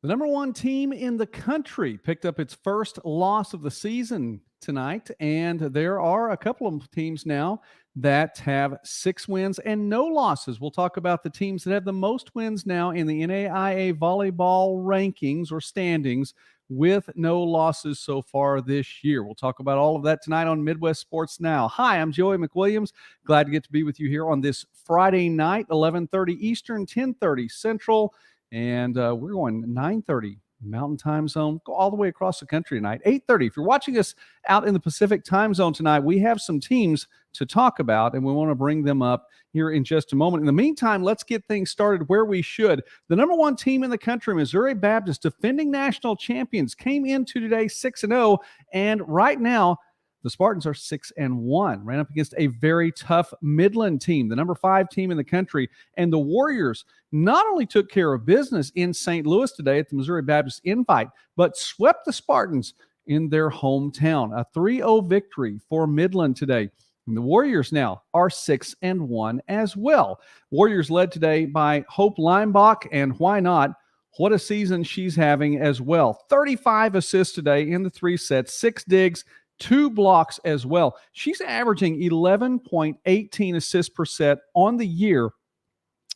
The number one team in the country picked up its first loss of the season tonight, and there are a couple of teams now that have 6 wins and no losses. We'll talk about the teams that have the most wins now in the NAIA volleyball rankings or standings with no losses so far this year. We'll talk about all of that tonight on Midwest Sports Now. Hi, I'm Joey McWilliams. Glad to get to be with you here on this Friday night, 11:30 Eastern, 10:30 Central. And we're going 9:30 Mountain Time Zone, go all the way across the country tonight. 8:30. If you're watching us out in the Pacific Time Zone tonight, we have some teams to talk about, and we want to bring them up here in just a moment. In the meantime, let's get things started where we should. The number one team in the country, Missouri Baptist, defending national champions, came into today 6-0, and right now, the Spartans are 6-1, ran up against a very tough Midland team, the number 5 team in the country. And the Warriors not only took care of business in St. Louis today at the Missouri Baptist Invite, but swept the Spartans in their hometown. A 3-0 victory for Midland today. And the Warriors now are 6-1 as well. Warriors led today by Hope Leimbach, and why not? What a season she's having as well. 35 assists today in the 3 sets, 6 digs, 2 blocks as well. She's averaging 11.18 assists per set on the year,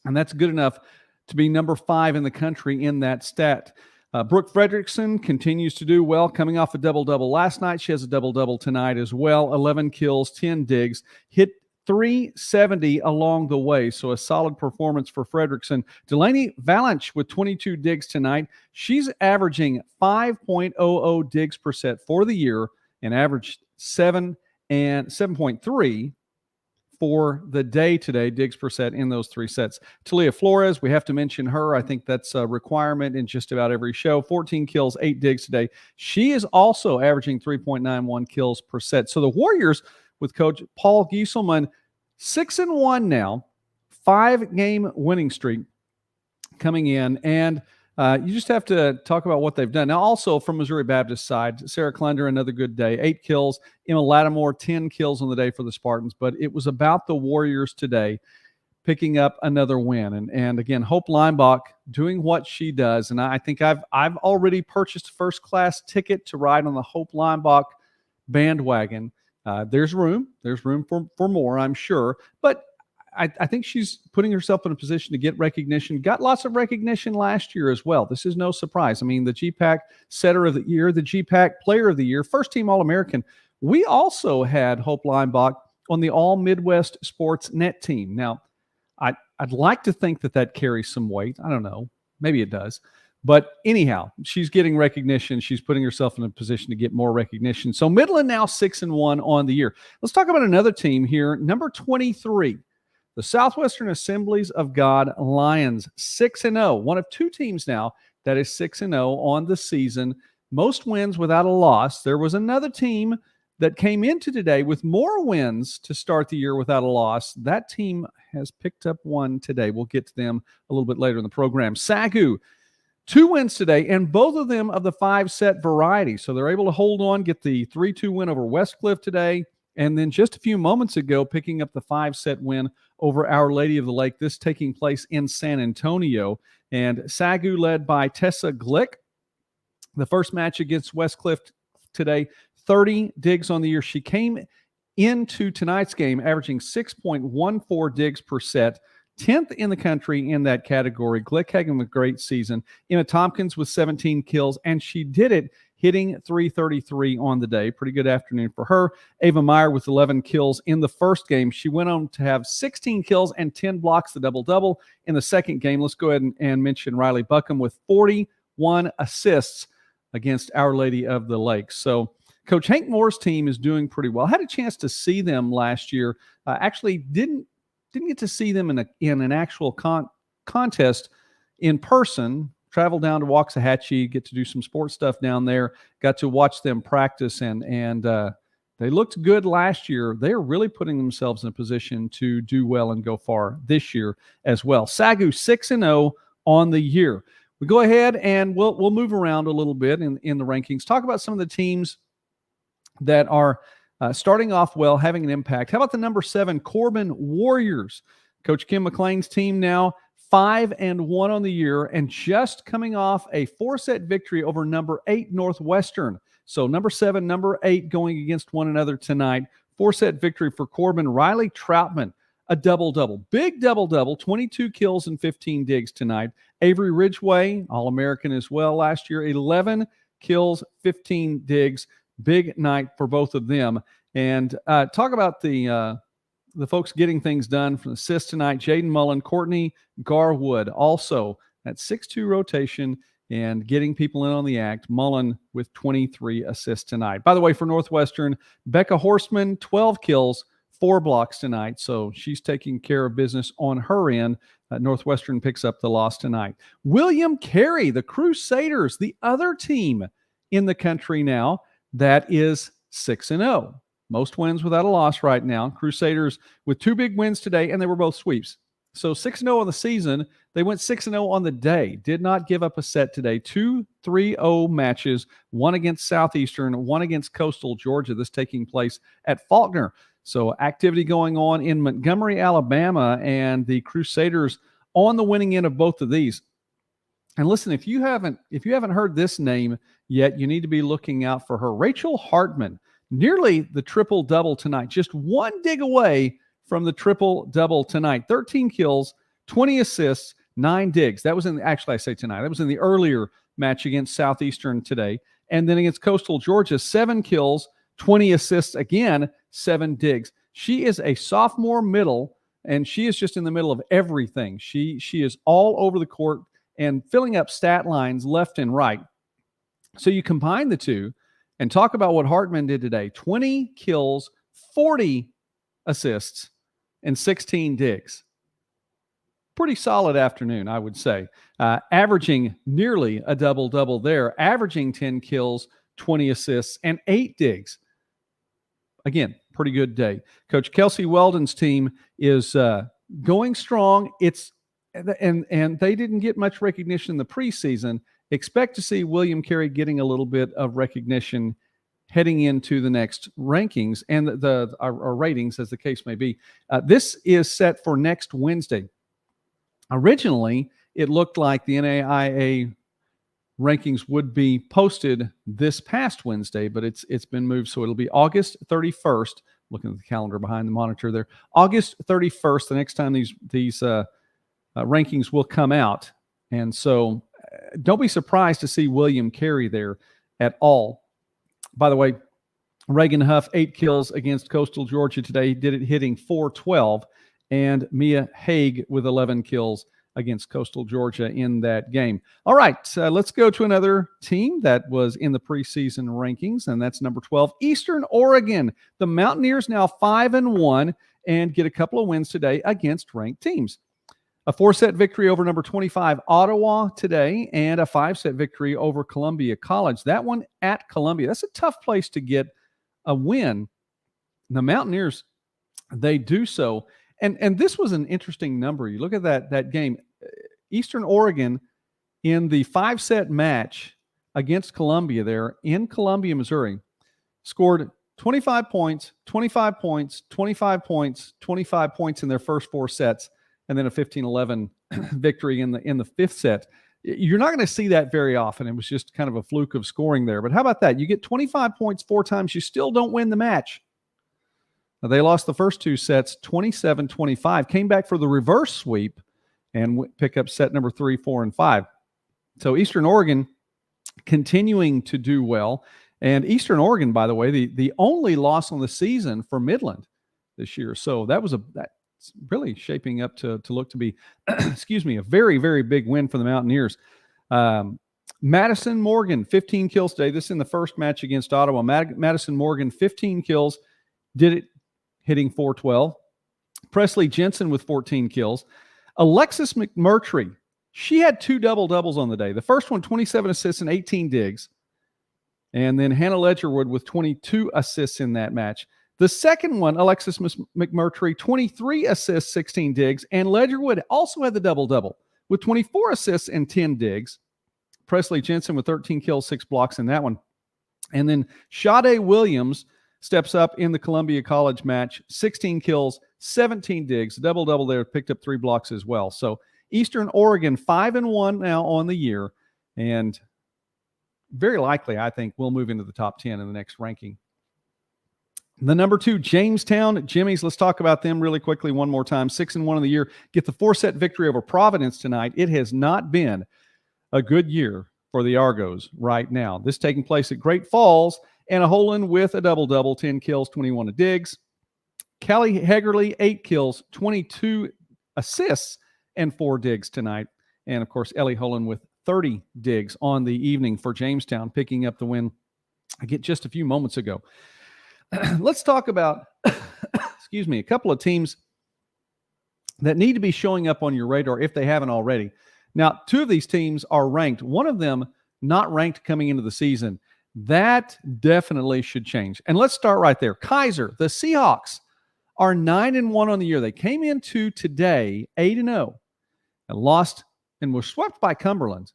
and that's good enough to be number 5 in the country in that stat. Brooke Fredrickson continues to do well, coming off a double-double last night. She has a double-double tonight as well. 11 kills, 10 digs, hit 370 along the way, so a solid performance for Fredrickson. Delaney Valanche with 22 digs tonight. She's averaging 5.00 digs per set for the year, and averaged 7.3 for the day today, digs per set in those 3 sets. Talia Flores, we have to mention her. I think that's a requirement in just about every show. 14 kills, 8 digs today. She is also averaging 3.91 kills per set. So the Warriors, with Coach Paul Gieselman, 6-1 now, 5-game winning streak coming in, and you just have to talk about what they've done. Now, also from Missouri Baptist side, Sarah Klunder, another good day, 8 kills. Emma Lattimore, 10 kills on the day for the Spartans. But it was about the Warriors today picking up another win. And again, Hope Leimbach doing what she does. And I think I've already purchased a first-class ticket to ride on the Hope Leimbach bandwagon. There's room for more, I'm sure. But I think she's putting herself in a position to get recognition. Got lots of recognition last year as well. This is no surprise. I mean, the GPAC Setter of the Year, the GPAC Player of the Year, first-team All-American. We also had Hope Leimbach on the All-Midwest Sports Net team. Now, I'd like to think that carries some weight. I don't know. Maybe it does. But anyhow, she's getting recognition. She's putting herself in a position to get more recognition. So Midland now 6-1 on the year. Let's talk about another team here, number 23. The Southwestern Assemblies of God Lions, 6-0. One of 2 teams now that is 6-0 on the season. Most wins without a loss. There was another team that came into today with more wins to start the year without a loss. That team has picked up one today. We'll get to them a little bit later in the program. SAGU, 2 wins today, and both of them of the 5-set variety. So they're able to hold on, get the 3-2 win over Westcliff today. And then just a few moments ago, picking up the 5-set win over Our Lady of the Lake, this taking place in San Antonio. And SAGU led by Tessa Glick. The first match against Westcliff today, 30 digs on the year. She came into tonight's game averaging 6.14 digs per set, 10th in the country in that category. Glick having a great season. Emma Tompkins with 17 kills, and she did it hitting 333 on the day. Pretty good afternoon for her. Ava Meyer with 11 kills in the first game. She went on to have 16 kills and 10 blocks, the double-double. In the second game, let's go ahead and mention Riley Buckham with 41 assists against Our Lady of the Lake. So Coach Hank Moore's team is doing pretty well. I had a chance to see them last year. Actually didn't get to see them in an actual contest in person. Traveled down to Waxahachie, get to do some sports stuff down there. Got to watch them practice, and they looked good last year. They are really putting themselves in a position to do well and go far this year as well. SAGU 6-0 on the year. We go ahead and we'll move around a little bit in the rankings. Talk about some of the teams that are starting off well, having an impact. How about the number 7 Corbin Warriors? Coach Kim McLean's team now 5-1 on the year, and just coming off a 4-set victory over number 8 Northwestern. So number 7, number 8 going against one another tonight. 4-set victory for Corbin. Riley Troutman, a double-double. Big double-double, 22 kills and 15 digs tonight. Avery Ridgway, All-American as well last year, 11 kills, 15 digs. Big night for both of them. And talk about the folks getting things done from the assists tonight. Jaden Mullen, Courtney Garwood, also at 6-2 rotation and getting people in on the act. Mullen with 23 assists tonight. By the way, for Northwestern, Becca Horseman, 12 kills, 4 blocks tonight. So she's taking care of business on her end. Northwestern picks up the loss tonight. William Carey, the Crusaders, the other team in the country now that is 6-0. Most wins without a loss right now. Crusaders with 2 big wins today, and they were both sweeps. So 6-0 on the season. They went 6-0 on the day. Did not give up a set today. 2 3-0 matches, one against Southeastern, one against Coastal Georgia. This taking place at Faulkner. So activity going on in Montgomery, Alabama, and the Crusaders on the winning end of both of these. And listen, if you haven't heard this name yet, you need to be looking out for her. Rachel Hartman, nearly the triple-double tonight. Just 1 dig away from the triple-double tonight. 13 kills, 20 assists, 9 digs. That was actually I say tonight. That was in the earlier match against Southeastern today. And then against Coastal Georgia, 7 kills, 20 assists, again, 7 digs. She is a sophomore middle, and she is just in the middle of everything. She is all over the court and filling up stat lines left and right. So you combine the two and talk about what Hartman did today. 20 kills, 40 assists, and 16 digs. Pretty solid afternoon, I would say. Averaging nearly a double-double there. Averaging 10 kills, 20 assists, and 8 digs. Again, pretty good day. Coach Kelsey Weldon's team is going strong. And they didn't get much recognition in the preseason. Expect to see William Carey getting a little bit of recognition heading into the next rankings and our ratings, as the case may be. This is set for next Wednesday. Originally, it looked like the NAIA rankings would be posted this past Wednesday, but it's been moved, so it'll be August 31st. Looking at the calendar behind the monitor there, August 31st. The next time these rankings will come out, and so don't be surprised to see William Carey there at all. By the way, Reagan Huff, 8 kills against Coastal Georgia today. He did it hitting .412, and Mia Haig with 11 kills against Coastal Georgia in that game. All right, let's go to another team that was in the preseason rankings, and that's number 12, Eastern Oregon. The Mountaineers now 5-1 and get a couple of wins today against ranked teams. A 4-set victory over number 25, Ottawa today, and a 5-set victory over Columbia College. That one at Columbia. That's a tough place to get a win. The Mountaineers, they do so. And this was an interesting number. You look at that game. Eastern Oregon in the 5-set match against Columbia there in Columbia, Missouri, scored 25 points, 25 points, 25 points, 25 points in their first 4 sets, and then a 15-11 victory in the 5th set. You're not going to see that very often. It was just kind of a fluke of scoring there. But how about that? You get 25 points 4 times, you still don't win the match. Now, they lost the first 2 sets 27-25, came back for the reverse sweep and pick up set number 3, 4, and 5. So Eastern Oregon continuing to do well. And Eastern Oregon, by the way, the only loss on the season for Midland this year. So that's really shaping up to look to be, a very, very big win for the Mountaineers. Madison Morgan, 15 kills today. This is in the first match against Ottawa. Madison Morgan, 15 kills, did it hitting .412. Presley Jensen with 14 kills. Alexis McMurtry, she had 2 double-doubles on the day. The first one, 27 assists and 18 digs. And then Hannah Ledgerwood with 22 assists in that match. The second one, Alexis McMurtry, 23 assists, 16 digs. And Ledgerwood also had the double-double with 24 assists and 10 digs. Presley Jensen with 13 kills, 6 blocks in that one. And then Sade Williams steps up in the Columbia College match, 16 kills, 17 digs, double-double there, picked up 3 blocks as well. So Eastern Oregon 5-1 now on the year, and very likely, I think, we'll move into the top 10 in the next ranking. The number 2, Jamestown Jimmies. Let's talk about them really quickly one more time. 6-1 on the year. Get the 4-set victory over Providence tonight. It has not been a good year for the Argos right now. This taking place at Great Falls. Anna Holland with a double-double, 10 kills, 21 to Diggs. Callie Hegerly, 8 kills, 22 assists, and 4 digs tonight. And, of course, Ellie Holland with 30 digs on the evening for Jamestown, picking up the win just a few moments ago. Let's talk about, a couple of teams that need to be showing up on your radar if they haven't already. Now, 2 of these teams are ranked. One of them not ranked coming into the season. That definitely should change. And let's start right there. Kaiser, the Seahawks, are 9-1 on the year. They came into today 8-0 and lost and were swept by Cumberland,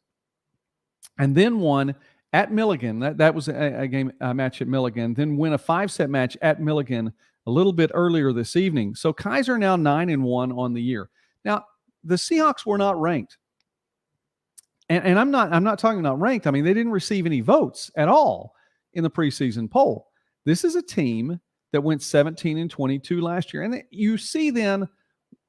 and then won at Milligan. That was a match at Milligan. Then win a 5-set match at Milligan a little bit earlier this evening. So Kaiser now 9-1 on the year. Now, the Seahawks were not ranked. And I'm not talking about ranked. I mean, they didn't receive any votes at all in the preseason poll. This is a team that went 17-22 last year. And you see then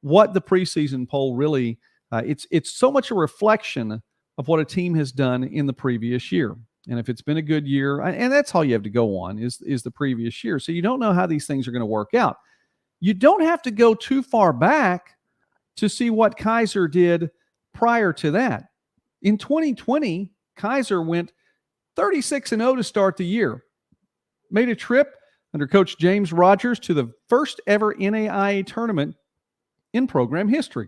what the preseason poll really, it's so much a reflection of what a team has done in the previous year. And if it's been a good year, and that's all you have to go on is the previous year. So you don't know how these things are going to work out. You don't have to go too far back to see what Kaiser did prior to that. In 2020, Kaiser went 36-0 to start the year. Made a trip under Coach James Rogers to the first ever NAIA tournament in program history.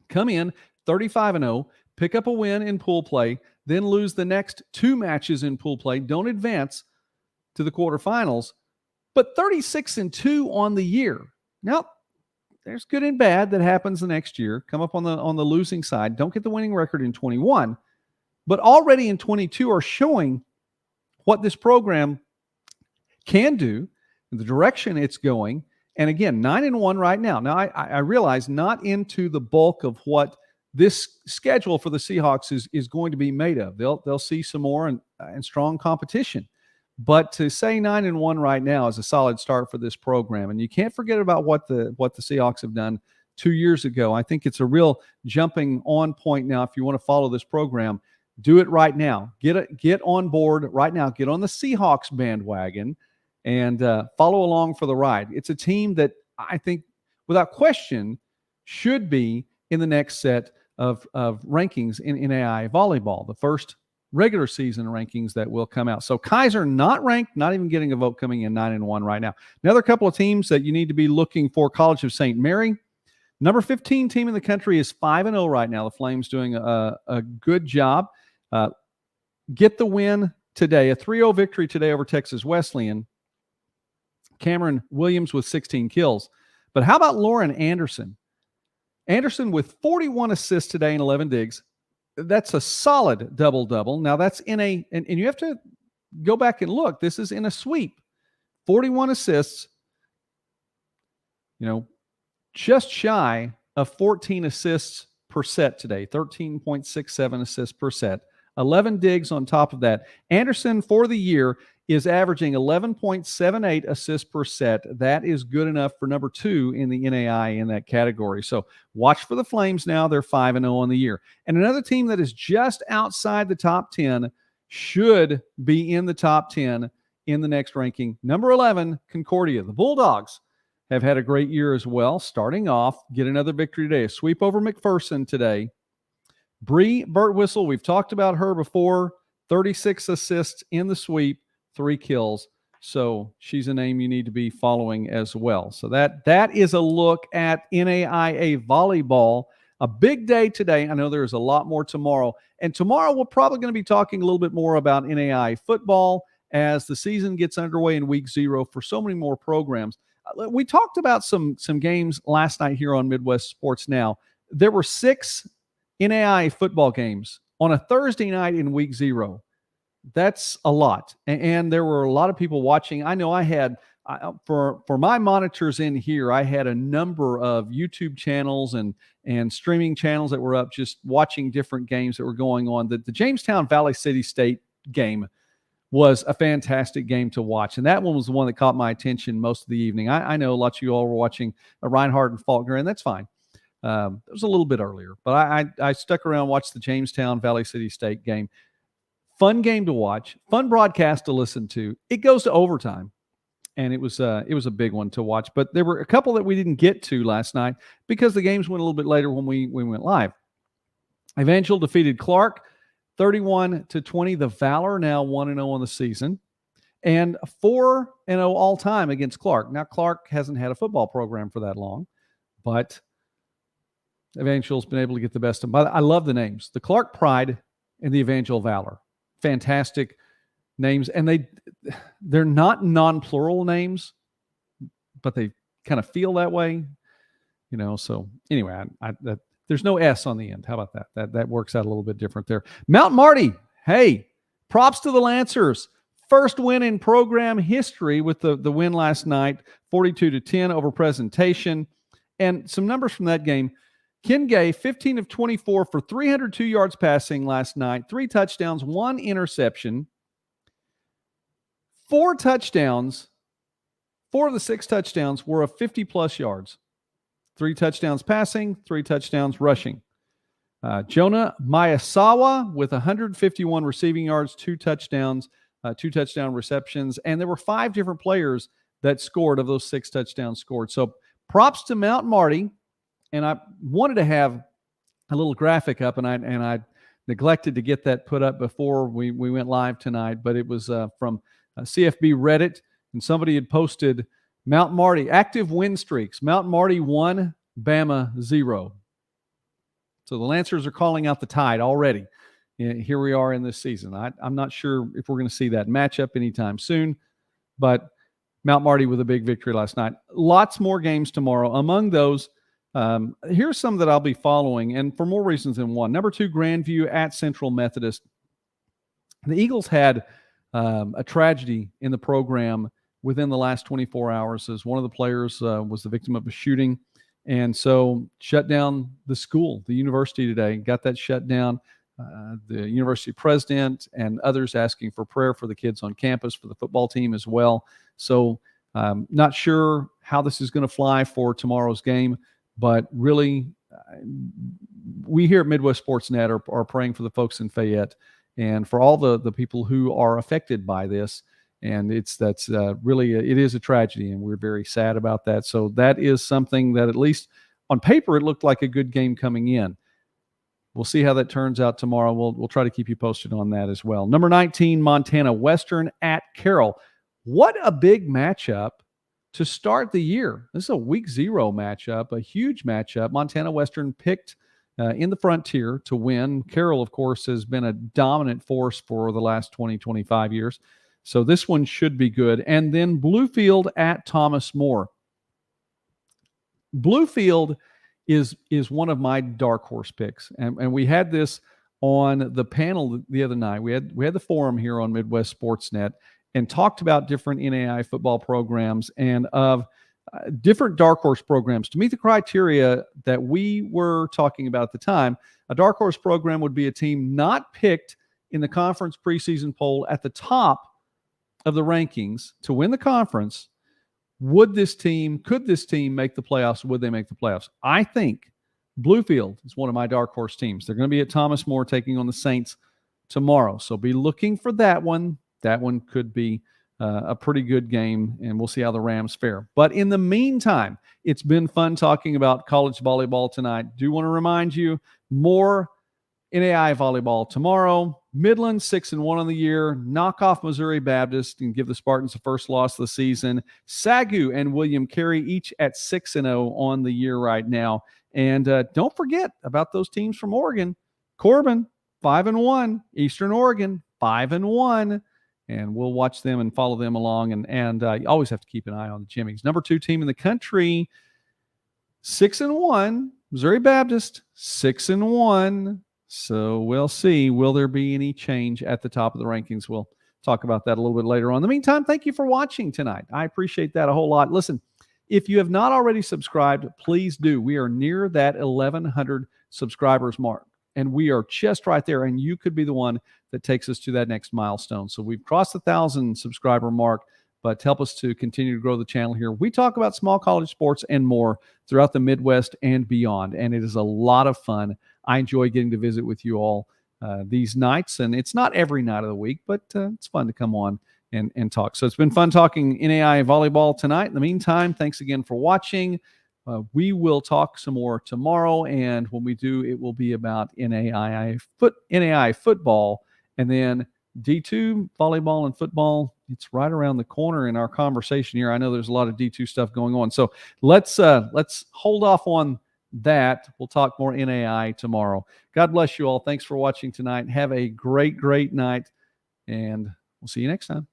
Come in 35-0, pick up a win in pool play, then lose the next 2 matches in pool play, don't advance to the quarterfinals, but 36-2 on the year. Now, there's good and bad that happens the next year. Come up on the losing side. Don't get the winning record in 21, but already in 22 are showing what this program can do, the direction it's going. And again, 9-1 right now. Now, I realize not into the bulk of what this schedule for the Seahawks is going to be made of. They'll see some more and strong competition. But to say 9-1 right now is a solid start for this program. And you can't forget about what the Seahawks have done 2 years ago. I think it's a real jumping on point now. If you want to follow this program, do it right now. Get on board right now. Get on the Seahawks bandwagon and follow along for the ride. It's a team that I think, without question, should be in the next set of rankings in NAIA volleyball, the first regular season rankings that will come out. So Kaiser not ranked, not even getting a vote, coming in 9-1 right now. Another couple of teams that you need to be looking for: College of St. Mary, number 15 team in the country, is 5-0 right now. The Flames doing a good job. Get the win today, a 3-0 victory today over Texas Wesleyan. Cameron Williams with 16 kills. But how about Lauren Anderson? Anderson with 41 assists today and 11 digs. That's a solid double-double. Now, that's in and you have to go back and look. This is in a sweep. 41 assists, just shy of 14 assists per set today, 13.67 assists per set. 11 digs on top of that. Anderson, for the year, is averaging 11.78 assists per set. That is good enough for number 2 in the NAIA in that category. So watch for the Flames now. They're 5-0 on the year. And another team that is just outside the top 10 should be in the top 10 in the next ranking. Number 11, Concordia. The Bulldogs have had a great year as well. Starting off, get another victory today. A sweep over McPherson today. Bree Birtwhistle, we've talked about her before. 36 assists in the sweep. 3 kills. So she's a name you need to be following as well. So that is a look at NAIA volleyball. A big day today. I know there's a lot more tomorrow. And tomorrow we're probably going to be talking a little bit more about NAIA football as the season gets underway in week 0 for so many more programs. We talked about some games last night here on Midwest Sports Now. There were 6 NAIA football games on a Thursday night in week 0. That's a lot. And there were a lot of people watching. I know I had for my monitors in here, I had a number of YouTube channels and streaming channels that were up, just watching different games that were going on. The Jamestown Valley City State game was a fantastic game to watch, and that one was the one that caught my attention most of the evening. I know lots of you all were watching Reinhardt and Faulkner, and that's fine. It was a little bit earlier, but I stuck around and watched the Jamestown Valley City State game. Fun game to watch, fun broadcast to listen to. It goes to overtime, and it was a big one to watch. But there were a couple that we didn't get to last night because the games went a little bit later when we went live. Evangel defeated Clark 31-20. The Valor now 1-0 on the season, and 4-0 all time against Clark. Now Clark hasn't had a football program for that long, but Evangel's been able to get the best of them. I love the names: the Clark Pride and the Evangel Valor. Fantastic names, and they're not non-plural names, but they kind of feel that way, So anyway, there's no S on the end. How about that? That works out a little bit different there. Mount Marty, hey, props to the Lancers. First win in program history with the win last night, 42-10 over Presentation, and some numbers from that game. Ken Gay, 15 of 24 for 302 yards passing last night, 3 touchdowns, 1 interception, 4 touchdowns. 4 of the 6 touchdowns were of 50-plus yards. 3 touchdowns passing, 3 touchdowns rushing. Jonah Miyasawa with 151 receiving yards, 2 touchdowns, 2 touchdown receptions, and there were 5 different players that scored of those 6 touchdowns scored. So props to Mount Marty. And I wanted to have a little graphic up, and I neglected to get that put up before we went live tonight. But it was from CFB Reddit, and somebody had posted Mount Marty active win streaks. Mount Marty 1, Bama 0. So the Lancers are calling out the Tide already. Here we are in this season. I'm not sure if we're going to see that matchup anytime soon, but Mount Marty with a big victory last night. Lots more games tomorrow. Among those, here's some that I'll be following, and for more reasons than one. Number 2, Grandview at Central Methodist. The Eagles had a tragedy in the program within the last 24 hours, as one of the players was the victim of a shooting, and so shut down the school, the university today, got that shut down. The university president and others asking for prayer for the kids on campus, for the football team as well. So not sure how this is going to fly for tomorrow's game. But really, we here at Midwest Sportsnet are praying for the folks in Fayette and for all the people who are affected by this. And it is a tragedy, and we're very sad about that. So that is something that, at least on paper, it looked like a good game coming in. We'll see how that turns out tomorrow. We'll try to keep you posted on that as well. Number 19, Montana Western at Carroll. What a big matchup to start the year. This is a week 0 matchup, a huge matchup. Montana Western picked in the Frontier to win. Carroll, of course, has been a dominant force for the last 20, 25 years. So this one should be good. And then Bluefield at Thomas More. Bluefield is one of my dark horse picks. And we had this on the panel the other night. We had the forum here on Midwest Sportsnet, and talked about different NAI football programs and of different dark horse programs. To meet the criteria that we were talking about at the time, a dark horse program would be a team not picked in the conference preseason poll at the top of the rankings to win the conference. Could this team make the playoffs? Would they make the playoffs? I think Bluefield is one of my dark horse teams. They're going to be at Thomas More taking on the Saints tomorrow. So be looking for that one. That one could be a pretty good game, and we'll see how the Rams fare. But in the meantime, it's been fun talking about college volleyball tonight. Do want to remind you, more NAI volleyball tomorrow. Midland 6-1 on the year. Knock off Missouri Baptist and give the Spartans the first loss of the season. SAGU and William Carey each at 6-0 on the year right now. And don't forget about those teams from Oregon. Corbin 5-1. Eastern Oregon 5-1. And we'll watch them and follow them along. And you always have to keep an eye on the Jimmies. Number 2 team in the country, 6-1. Missouri Baptist, 6-1. So we'll see. Will there be any change at the top of the rankings? We'll talk about that a little bit later on. In the meantime, thank you for watching tonight. I appreciate that a whole lot. Listen, if you have not already subscribed, please do. We are near that 1,100 subscribers mark, and we are just right there, and you could be the one that takes us to that next milestone. So we've crossed the 1,000 subscriber mark, but help us to continue to grow the channel here. We talk about small college sports and more throughout the Midwest and beyond, and it is a lot of fun. I enjoy getting to visit with you all these nights, and it's not every night of the week, but it's fun to come on and talk. So it's been fun talking NAI volleyball tonight. In the meantime, thanks again for watching. We will talk some more tomorrow, and when we do, it will be about NAI football, and then D2 volleyball and football. It's right around the corner in our conversation here. I know there's a lot of D2 stuff going on, so let's hold off on that. We'll talk more NAI tomorrow. God bless you all. Thanks for watching tonight. Have a great night, and we'll see you next time.